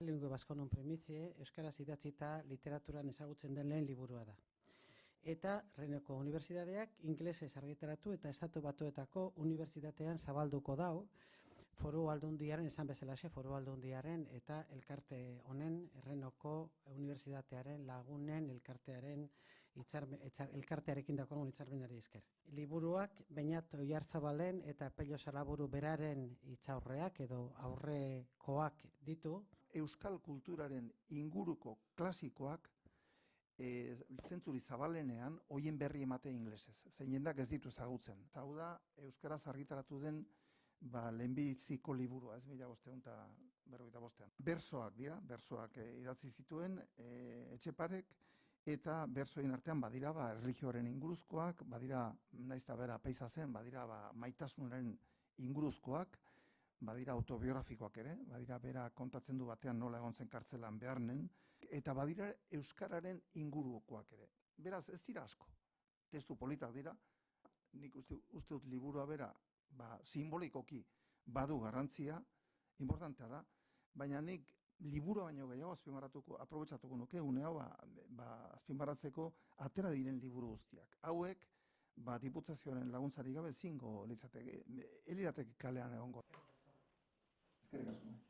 Lingua baskonon primizie, euskaraz idatzita literaturan ezagutzen den lehen liburua da. Eta Reneko Unibertsitateak ingelesez argitaratu eta Estatu Batuetako unibertsitatean zabalduko dau, Foru Aldundiaren, esan bezalaxe, Foru Aldundiaren eta elkarte honen, Reneko Unibertsitatearen lagunen elkartearen elkartearekin dagoen hitzarmenari esker. Liburuak Beñat Oiartzabalen eta Pello Salaburu beraren hitzaurreak edo aurrekoak ditu. Euskal kulturaren inguruko klasikoak zentzuri zabalenean hoien berri emate inglesez. Zein jendak ez ditu ezagutzen. Hau da, euskaraz argitaratu den lehenbiziko liburua, ez 1555. Bersoak dira, bersoak idatzi zituen Etxeparek, eta bersoen artean badira erlijioaren inguruzkoak, badira naizta bera peiza zen, badira maitasunaren inguruzkoak, badira autobiografikoak ere, badira bera kontatzen du batean nola egon zen kartzelan beharnen, eta badira euskararen ingurukoak ere. Beraz, ez dira asko. Testu politak dira, nik uste dut liburua bera simbolikoki badu garrantzia, importantea da, baina nik liburua baino gehiago aprobetxatuko nuke, une hau azpimarratzeko atera diren liburu guztiak. Hauek, diputazioaren laguntzari gabe zingo litzateke, elirateke kalean egongo. Eskerrik asko.